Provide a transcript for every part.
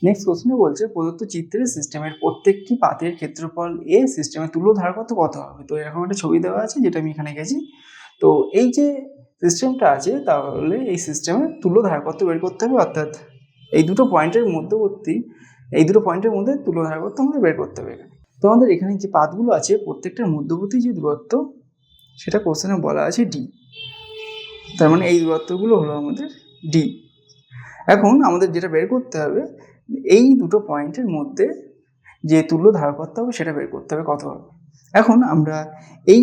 Next কোশ্চেনে বলছে প্রদত্ত চিত্রে সিস্টেমের প্রত্যেকটি পাতের ক্ষেত্রফল এ সিস্টেমের তুল্য ধারকত্ব কত হবে। তো এরকম একটা ছবি দেওয়া আছে যেটা আমি এখানে এঁকেছি। তো এই যে সিস্টেমটা আছে তাহলে এই সিস্টেমের তুল্য ধারকত্ব বের করতে হবে, অর্থাৎ এই দুটো পয়েন্টের মধ্যে তুল্য ধারকত্ব আমাদের বের করতে হবে। তো আমাদের এখানে যে পাতগুলো আছে প্রত্যেকটার মধ্যবর্তী যে দূরত্ব সেটা কোশ্চেনে বলা আছে ডি, তার মানে এই দূরত্বগুলো হলো আমাদের ডি। এখন আমাদের যেটা বের করতে হবে এই দুটো পয়েন্টের মধ্যে যে তুল্য ধারকত্ব হবে সেটা বের করতে হবে কত হবে। এখন আমরা এই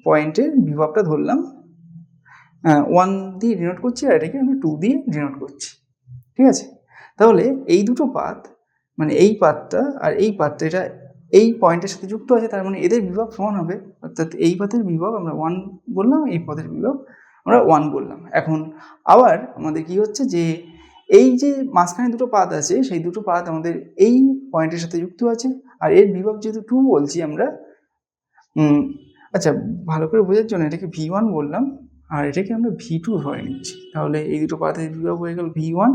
পয়েন্টের বিভবটা ধরলাম 1 দিয়ে ডিনোট করছি আর এটাকে আমি 2 দিয়ে ডিনোট করছি, ঠিক আছে। তাহলে এই দুটো পাত মানে এই পাতটা আর এই পাতটা এটা এই পয়েন্টের সাথে যুক্ত আছে, তার মানে এদের বিভব সমান হবে, অর্থাৎ এই পাতের বিভব আমরা 1 বললাম, এই পথের বিভব আমরা 1 বললাম। এখন আবার আমাদের কি হচ্ছে যে এই যে মাঝখানে দুটো পাত আছে সেই দুটো পাত আমাদের এই পয়েন্টের সাথে যুক্ত আছে, আর এর বিভব যেহেতু 2 বলছি আমরা, আচ্ছা ভালো করে বোঝার জন্য এটাকে V1 বললাম আর এটাকে আমরা V2 ধরে নিচ্ছি। তাহলে এই দুটো পাতের বিভব হয়ে গেল V1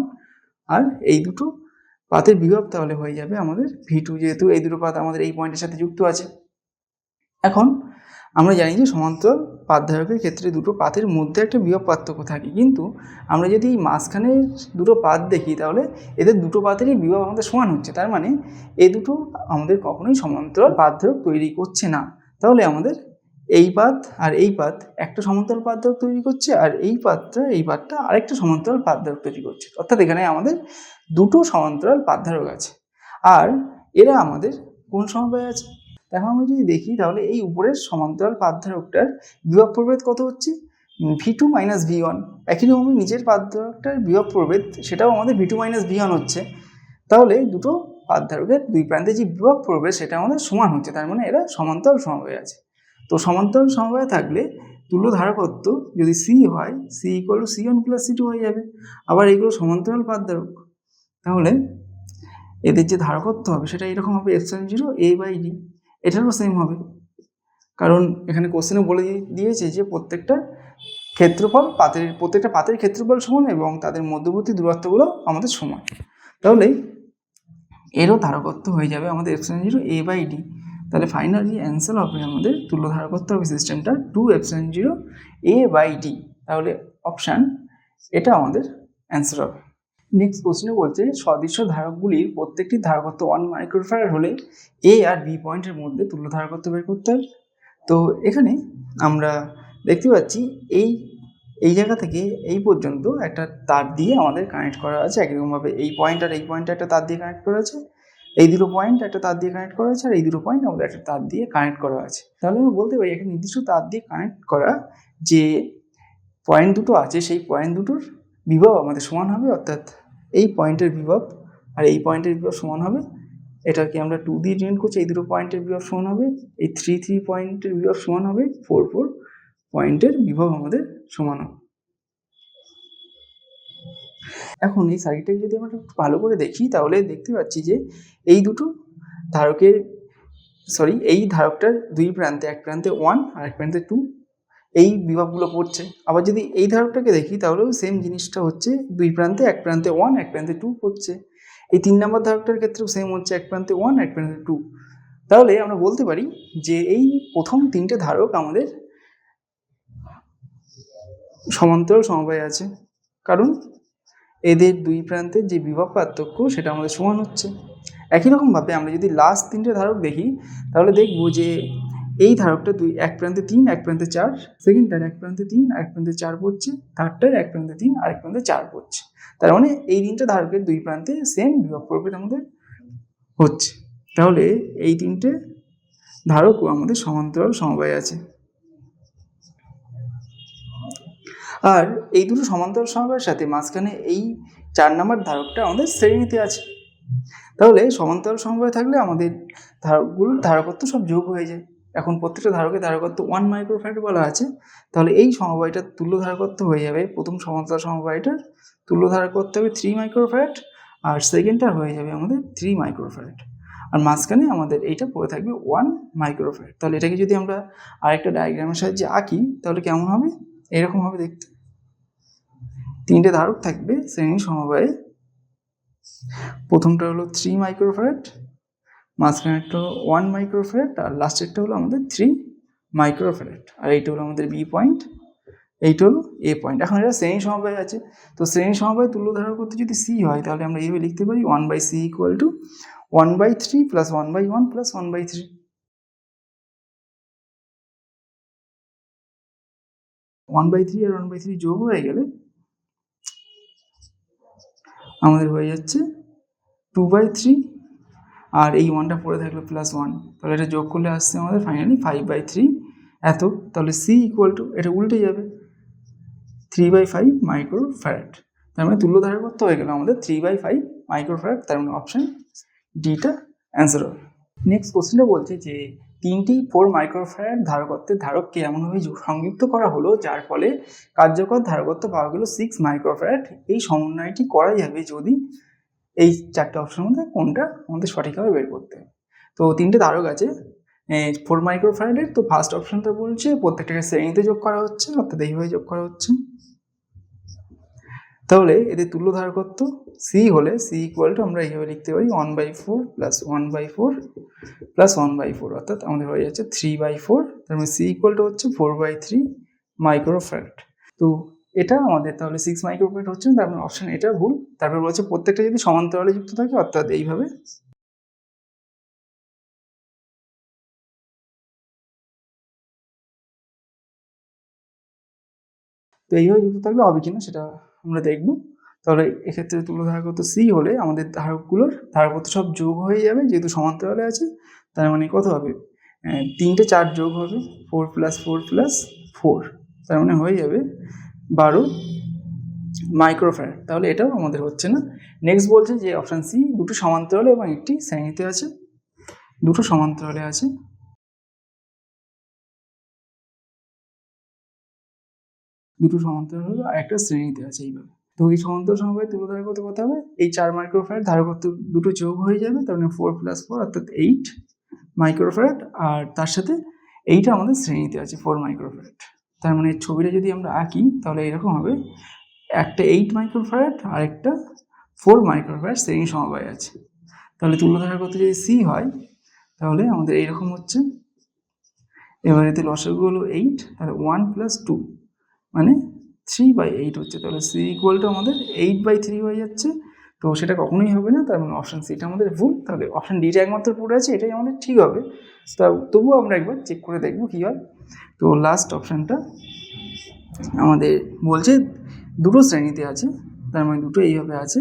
আর এই দুটো পাতের বিভব তাহলে হয়ে যাবে আমাদের V2, যেহেতু এই দুটো পাত আমাদের এই পয়েন্টের সাথে যুক্ত আছে। এখন আমরা জানি যে সমান্তরাল পাতধারকের ক্ষেত্রে দুটো পাতের মধ্যে একটা বিভব পার্থক্য থাকে, কিন্তু আমরা যদি এই মাঝখানের দুটো পাত দেখি তাহলে এদের দুটো পাতেরই বিভব আমাদের সমান হচ্ছে, তার মানে এই দুটো আমাদের কখনোই সমান্তরাল পাতধারক তৈরি করছে না। তাহলে আমাদের এই পাত আর এই পাত একটা সমান্তরাল পাতধারক তৈরি করছে আর এই পাতটা আরেকটা সমান্তরাল পাতধারক তৈরি করছে, অর্থাৎ এখানে আমাদের দুটো সমান্তরাল পাতধারক আছে আর এরা আমাদের কোন সমবায়ে আছে। এখন আমরা যদি দেখি তাহলে এই উপরের সমান্তরাল পাতধারকটার বিভব প্রভেদ কত হচ্ছে V2 মাইনাস V1, একই রকম নিচের পাতধারকটার বিভব প্রভেদ সেটাও আমাদের V2 মাইনাস V1 হচ্ছে। তাহলে দুটো পাতধারকের দুই প্রান্তে যে বিভব প্রভেদ সেটা আমাদের সমান হচ্ছে, তার মানে এরা সমান্তরাল সমবায়ে আছে। তো সমান্তরাল সমবায়ে থাকলে তুল্য ধারকত্ব যদি C হয় C equal to C1 plus C2 হয়ে যাবে। আবার এইগুলো সমান্তরাল পাতধারক, তাহলে এদের যে ধারকত্ব হবে সেটা এরকম হবে ε0 A/D, এটারও সেম হবে, কারণ এখানে কোশ্চেনে বলে দিয়েছে যে প্রত্যেকটা পাতের ক্ষেত্রফল সমান এবং তাদের মধ্যবর্তী দূরত্বগুলো আমাদের সমান, তাহলে এরও ধারকত্ব হয়ে যাবে আমাদের ε0 A/D। তাহলে ফাইনালি অ্যান্সার হবে আমাদের তুল্য ধারকত্ব হবে সিস্টেমটা 2 ε0 A/D। তাহলে অপশান এটা আমাদের অ্যান্সার হবে। নেক্সট কোশ্চেনে বলছে সদৃশ্য ধারকগুলির প্রত্যেকটি ধারকত্ব 1 মাইক্রোফ্যারাড হলে এ আর বি পয়েন্টের মধ্যে তুল্য ধারকত্ব বের করতে হবে। তো এখানে আমরা দেখতে পাচ্ছি এই জায়গা থেকে এই পর্যন্ত একটা তার দিয়ে আমাদের কানেক্ট করা আছে, একইরকমভাবে এই পয়েন্ট আর এই পয়েন্টে একটা তার দিয়ে কানেক্ট করা আছে, এই দুটো পয়েন্ট একটা তার দিয়ে কানেক্ট করা আছে আর এই দুটো পয়েন্ট আমাদের একটা তার দিয়ে কানেক্ট করা আছে। তাহলে আমরা বলতে পারি একটা নির্দিষ্ট তার দিয়ে কানেক্ট করা যে পয়েন্ট দুটো আছে সেই পয়েন্ট দুটোর বিভব আমাদের সমান হবে, অর্থাৎ এই পয়েন্টের বিভব আর এই পয়েন্টের বিভব সমান হবে। এটাকে আমরা 2 দিয়ে ডিনোট করছি, এই দুটো পয়েন্টের বিভব সমান হবে, এই 3 পয়েন্টের বিভব সমান হবে, 4 পয়েন্টের বিভব আমাদের সমান হবে। এখন এই সার্কিটটাকে যদি আমরা একটু ভালো করে দেখি তাহলে দেখতে পাচ্ছি যে এই ধারকটার দুই প্রান্তে, এক প্রান্তে 1 আর এক প্রান্তে 2 এই বিভবগুলো পড়ছে। আবার যদি এই ধারকটাকে দেখি তাহলেও সেম জিনিসটা হচ্ছে, দুই প্রান্তে, এক প্রান্তে 1 এক প্রান্তে 2 পড়ছে। এই 3 নম্বর ধারকটার ক্ষেত্রেও সেম হচ্ছে, এক প্রান্তে 1 এক প্রান্তে 2। তাহলে আমরা বলতে পারি যে এই প্রথম তিনটে ধারক আমাদের সমান্তরাল সমবায়ে আছে, কারণ এদের দুই প্রান্তের যে বিভব পার্থক্য সেটা আমাদের সমান হচ্ছে। একই রকমভাবে আমরা যদি লাস্ট তিনটে ধারক দেখি তাহলে দেখব যে এই ধারকটা এক প্রান্তে 3 এক প্রান্তে 4, সেকেন্ডটার এক প্রান্তে 3 এক প্রান্তে 4 পড়ছে, থার্ডটার এক প্রান্তে 3 আর এক প্রান্তে 4 পড়ছে। তার মানে এই তিনটে ধারকের দুই প্রান্তে সেম বিভব প্রভেদ আমাদের হচ্ছে। তাহলে এই তিনটে ধারকও আমাদের সমান্তরাল সমবায়ে আছে। আর এই দুটো সমান্তরাল সমবায়ের সাথে মাঝখানে এই 4 নম্বর ধারকটা আমাদের শ্রেণীতে আছে। তাহলে সমান্তরাল সমবায় থাকলে আমাদের ধারকগুলোর ধারকত্ব সব যোগ হয়ে যায়। এখন প্রত্যেকটা ধারকের ধারকত্ব 1 মাইক্রোফ্যারাড বলা আছে, তাহলে এই সমবায়টার তুল্য ধারকত্ব হয়ে যাবে, প্রথম সমান্তরাল সমবায়টার তুল্য ধারকত্ব হবে 3 মাইক্রোফ্যারাড আর সেকেন্ডটার হয়ে যাবে আমাদের 3 মাইক্রোফ্যারাড, আর মাঝখানে আমাদের এইটা পড়ে থাকবে 1 মাইক্রোফ্যারাড। তাহলে এটাকে যদি আমরা আরেকটা ডায়াগ্রামের সাহায্যে আঁকি তাহলে কেমন হবে, এরকম হবে দেখতে। তিনটে ধারক থাকবে শ্রেণী সমবায়ে, প্রথমটা হলো 3 মাইক্রোফ্যারাড, মাঝখানেরটা হলো 1 মাইক্রোফ্যারাড, আর লাস্টেরটা হলো আমাদের 3 মাইক্রোফ্যারাড। আর এইটা হলো আমাদের বি পয়েন্ট, এইটা হলো এ পয়েন্ট। এখন এটা শ্রেণী সমবায় আছে, তো শ্রেণী সমবায় তুল্য ধারক করতে যদি সি হয় তাহলে আমরা এইভাবে লিখতে পারি 1/c equal to 1/3 plus 1/1 plus 1/3। 1/3 আর 1/3 যোগ হয়ে গেলে আমাদের হয়ে যাচ্ছে 2/3, আর এই 1টা পড়ে থাকলো প্লাস 1, তাহলে এটা যোগ করলে আসছে আমাদের ফাইনালি 5/3 এত। তাহলে সি ইকুয়াল টু, এটা উল্টে যাবে, 3/5 মাইক্রোফ্যারাড। তার মানে তুল্য ধারকত্ব হয়ে গেল আমাদের 3/5 মাইক্রোফ্যারাড। তার মানে অপশন ডিটা অ্যান্সার হবে। নেক্সট কোশ্চেনটা বলছে যে 3টি 4 মাইক্রোফ্যারাড ধারকত্বের ধারককে এমনভাবে সংযুক্ত করা হলো যার ফলে কার্যকর ধারকত্ব পাওয়া গেল 6 মাইক্রোফ্যারাড। এই সমন্বয়টি করা যাবে যদি এই 4টে অপশনের মধ্যে কোনটা আমাদের সঠিকভাবে বের করতে হবে। তো 3টে ধারক আছে 4 মাইক্রোফ্যারাডের। তো ফার্স্ট অপশনটা বলছে প্রত্যেকটাকে শ্রেণীতে যোগ করা হচ্ছে, অর্থাৎ এইভাবে যোগ করা হচ্ছে। তাহলে এদের তুল্য ধারকত্ব সি হলে সি ইকুয়াল টু আমরা এইভাবে লিখতে পারি 1/4 প্লাস 1/4 প্লাস 1/4, অর্থাৎ আমাদের হয়ে যাচ্ছে 3/4। তার মানে সি ইকুয়াল টু হচ্ছে 4/3 মাইক্রোফ্যারাড। তো এটা আমাদের তাহলে 6 মাইক্রোফ্যারাড হচ্ছে, তার মানে অপশন এটা ভুল। তারপর বলছে প্রত্যেকটা যদি সমান্তরালে যুক্ত থাকে, অর্থাৎ এইভাবে তো এইভাবে যুক্ত থাকলে অবিচ্ছিন্ন, সেটা আমরা দেখব। তাহলে এক্ষেত্রে তুল্য ধারকত্ব সি হলে আমাদের ধারকগুলোর ধারকত্ব সব যোগ হয়ে যাবে, যেহেতু সমান্তরালে আছে। তার মানে কত হবে, 3টে 4 যোগ হবে, 4 + 4 + 4, তার মানে হয়ে যাবে 12 মাইক্রোফ্যারাড। তাহলে এটাও আমাদের হচ্ছে না। নেক্সট বলছে যে অপশান সি দুটো সমান্তরালে এবং একটি শ্রেণীতে আছে, দুটো সমান্তরালে আছে। দুটো সমান্তরাল হলো আর একটা শ্রেণীতে আছে এইভাবে। তো এই সমান্তরাল সমবায় তুল্য ধারকত্ব কত হবে, এই 4 মাইক্রোফ্যারাড ধারকত্ব দুটো যোগ হয়ে যাবে, তার মানে 4 + 4 অর্থাৎ 8 মাইক্রোফ্যারাড, আর তার সাথে এইটা আমাদের শ্রেণীতে আছে 4 মাইক্রোফ্যারাড। তার মানে ছবিটা যদি আমরা আঁকি তাহলে এরকম হবে, একটা 8 মাইক্রোফ্যারাড আর একটা 4 মাইক্রোফ্যারাড শ্রেণী সমবায় আছে। তাহলে তুল্য ধারকত্ব যদি সি হয় তাহলে আমাদের এইরকম হচ্ছে। এবার এতে লসাগু হলো 8, তাহলে 1 + 2 মানে 3/8 হচ্ছে। তাহলে সি ইকুয়াল টু আমাদের 8/3 হয়ে যাচ্ছে। তো সেটা কখনোই হবে না, তার মানে অপশান সিটা আমাদের ভুল। তাহলে অপশান ডিটা একমাত্র পড়ে আছে, এটাই আমাদের ঠিক হবে। তা তবুও আমরা একবার চেক করে দেখব কী হয়। তো লাস্ট অপশানটা আমাদের বলছে দুটো শ্রেণীতে আছে, তার মানে দুটো এইভাবে আছে,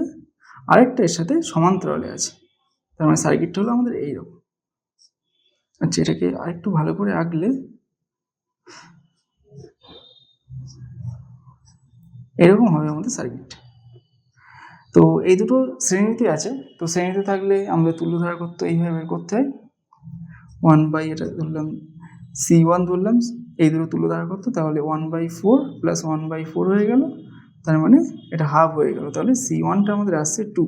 আরেকটা এর সাথে সমান্তরালে আছে। তার মানে সার্কিটটা হলো আমাদের এইরকম। আচ্ছা, এটাকে আরেকটু ভালো করে আঁকলে এরকম হবে আমাদের সার্কিট। তো এই দুটো শ্রেণীতে আছে, তো শ্রেণীতে থাকলে আমরা তুল্য ধারকত্ব এইভাবে বের করতে হয়। 1 এটা ধরলাম C1 ধরলাম, এই দুটো তুল্য ধারকত্ব, তাহলে 1/4 প্লাস 1/4 হয়ে গেল, তার মানে এটা হাফ হয়ে গেল। তাহলে C1টা আমাদের আসছে 2।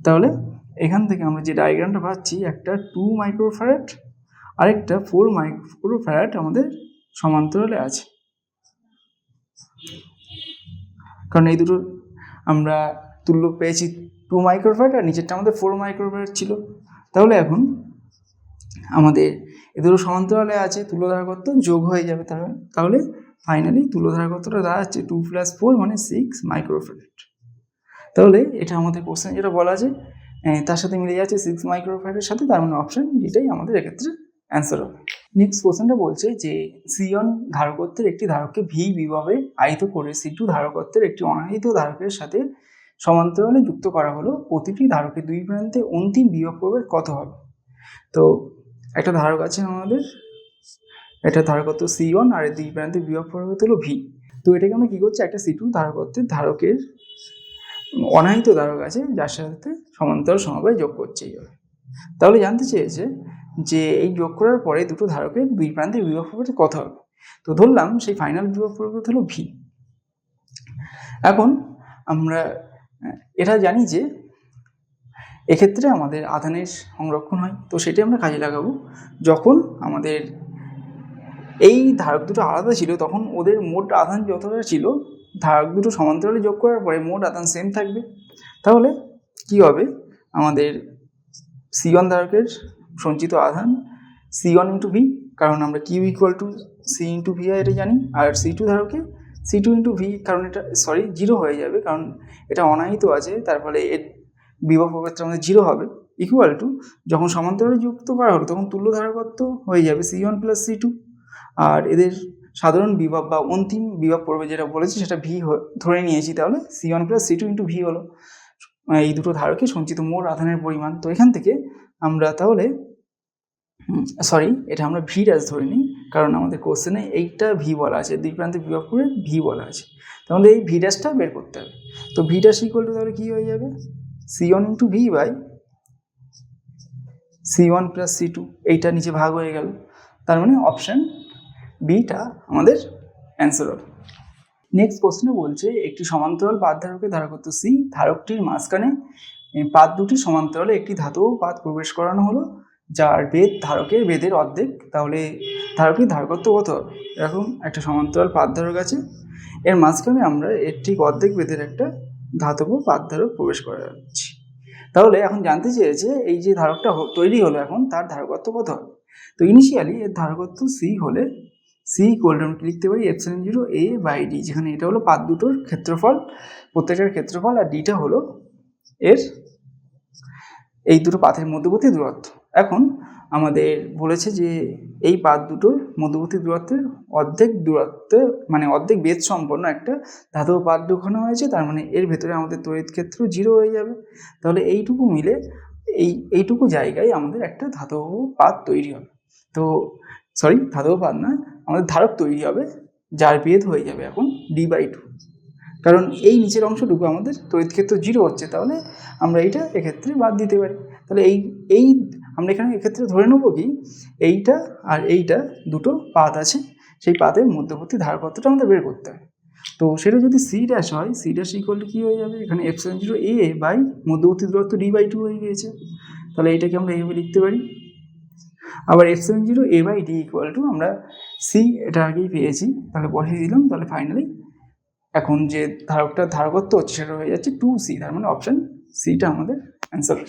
তাহলে এখান থেকে আমরা যে ডায়াগ্রামটা পাচ্ছি, একটা 2 মাইক্রোফ্যারাড আরেকটা 4 মাইক্রোফ্যারাড আমাদের সমান্তরালে আছে, কারণ এই দুটো আমরা তুল্য পেয়েছি 2 মাইক্রোফ্যারাড আর নিচেরটা আমাদের 4 মাইক্রোফ্যারাড ছিল। তাহলে এখন আমাদের এ দুটো সমান্তরালে আছে, তুল্য ধারকত্ব যোগ হয়ে যাবে, তাহলে ফাইনালি তুল্য ধারকত্বটা দাঁড়াচ্ছে 2 + 4 মানে 6 মাইক্রোফ্যারাড। তাহলে এটা আমাদের কোশ্চেন যেটা বলা আছে তার সাথে মিলে যাচ্ছে 6 মাইক্রোফ্যারাডের সাথে, তার মানে অপশন ডিটাই আমাদের এক্ষেত্রে অ্যান্সার হবে। নেক্সট কোশ্চেনটা বলছে যে C1 ধারকত্বের একটি ধারককে ভি বিভবে আহিত করে C2 ধারকত্বের একটি অনাহিত ধারকের সাথে সমান্তরালে যুক্ত করা হলো, প্রতিটি ধারকের দুই প্রান্তে অন্তিম বিভব প্রভেদ কত হবে। তো একটা ধারক আছে আমাদের, এটা ধারকত্ব C1 আর দুই প্রান্তে বিভব প্রভেদ হলো ভি। তো এটাকে আমরা কি করছি, একটা C2 ধারকত্বের ধারকের অনাহিত ধারক আছে যার সাথে সমান্তরাল সমবায় যোগ করছে এইভাবে। তাহলে জানতে চেয়েছে যে এই যোগ করার পরে দুটো ধারকের দুই প্রান্তের বিভব প্রভেদ কত হবে। তো ধরলাম সেই ফাইনাল বিভব প্রভেদ হলো ভি। এখন আমরা এটা জানি যে এক্ষেত্রে আমাদের আধানের সংরক্ষণ হয়, তো সেটি আমরা কাজে লাগাবো। যখন আমাদের এই ধারক দুটো আলাদা ছিল তখন ওদের মোট আধান যতটা ছিল, ধারক দুটো সমান্তরালে যোগ করার পরে মোট আধান সেম থাকবে। তাহলে কি হবে, আমাদের C1 ধারকের সঞ্চিত আধান C1 ইন্টু ভি, কারণ আমরা Q equal to C into V এটা জানি, আর C2 ধারকে C2 ইন্টু ভি, কারণ এটা জিরো হয়ে যাবে, কারণ এটা অনাহিত আছে, তার ফলে এর বিভব প্রবেশটা আমাদের জিরো হবে, ইকুয়াল টু যখন সমান্তরালে যুক্ত করা হলো তখন তুল্য ধারকত্ব হয়ে যাবে C1 প্লাস C2, আর এদের সাধারণ বিভব বা অন্তিম বিভব পড়বে যেটা বলেছি সেটা ভি ধরে নিয়েছি, তাহলে C1 plus C2 into V হলো এই দুটো ধারকে সঞ্চিত মোট আধানের পরিমাণ। তো এখান থেকে আমরা তাহলে এটা আমরা ভি ড্যাশ ধরে নিই, কারণ আমাদের কোশ্চেনে এইটা ভি বলা আছে, দুই প্রান্তে বিভব করে ভি বলা আছে, তাহলে এই ভি ড্যাশটা বের করতে হবে। তো ভি ড্যাশ ইকুয়াল টু তাহলে কী হয়ে যাবে, C1 into V by C1 plus C2, এইটা নিচে ভাগ হয়ে গেল, তার মানে অপশান বিটা আমাদের অ্যান্সার হবে। নেক্সট কোশ্চেনে বলছে একটি সমান্তরাল পাত ধারকের ধারকত্ব সি, ধারকটির মাঝখানে পাত দুটি সমান্তরালে একটি ধাতব পাত প্রবেশ করানো হলো যার বেদ ধারকের বেদের অর্ধেক, তাহলে ধারকের ধারকত্ব কত হবে? এরকম একটা সমান্তরাল পাত ধারক আছে, এর মাঝখানে আমরা এর ঠিক অর্ধেক বেদের একটা ধাতব পাত ধারক প্রবেশ করা যাচ্ছি। তাহলে এখন জানতে চেয়েছে এই যে ধারকটা তৈরি হলো এখন তার ধারকত্ব কত হবে। তো ইনিশিয়ালি এর ধারকত্ব সি হলে সি ইকুয়াল টু আমরা লিখতে পারি এপসাইলন 0 এ বাই ডি, যেখানে এটা হলো পাত দুটোর ক্ষেত্রফল, প্রত্যেকটার ক্ষেত্রফল, আর ডিটা হলো এর এই দুটো পাতের মধ্যবর্তী দূরত্ব। এখন আমাদের বলেছে যে এই পাত দুটোর মধ্যবর্তী দূরত্বের অর্ধেক দূরত্বে মানে অর্ধেক বেদ সম্পন্ন একটা ধাতব পাত ঢোকানো হয়েছে, তার মানে এর ভেতরে আমাদের তড়িৎ ক্ষেত্র 0 হয়ে যাবে, তাহলে এইটুকু মিলে এইটুকু জায়গায় আমাদের একটা ধাতব পাত তৈরি হবে। তো ধাতব পাত না, আমাদের ধারক তৈরি হবে যার বেদ হয়ে যাবে এখন D/2, কারণ এই নিচের অংশটুকু আমাদের তড়িৎ ক্ষেত্র 0 হচ্ছে, তাহলে আমরা এইটা এক্ষেত্রে বাদ দিতে পারি। তাহলে এই আমরা এখানে এক্ষেত্রে ধরে নেবো কি এইটা আর এইটা দুটো পাত আছে, সেই পাতের মধ্যবর্তী ধারকত্বটা আমাদের বের করতে হবে। তো সেটা যদি সি ড্যাশ হয়, সি ড্যাশ ইকুয়াল টু কী হয়ে যাবে, এখানে এপসাইলন 0 এ বাই মধ্যবর্তী দূরত্ব D/2 হয়ে গিয়েছে, তাহলে এইটাকে আমরা এইভাবে লিখতে পারি। আবার epsilon 0 A by D equal to আমরা সি এটা আগেই পেয়েছি, তাহলে বসিয়ে দিলাম, তাহলে ফাইনালি এখন যে ধারকত্ব হচ্ছে সেটা হয়ে যাচ্ছে 2C, তার মানে অপশান সিটা আমাদের অ্যান্সার।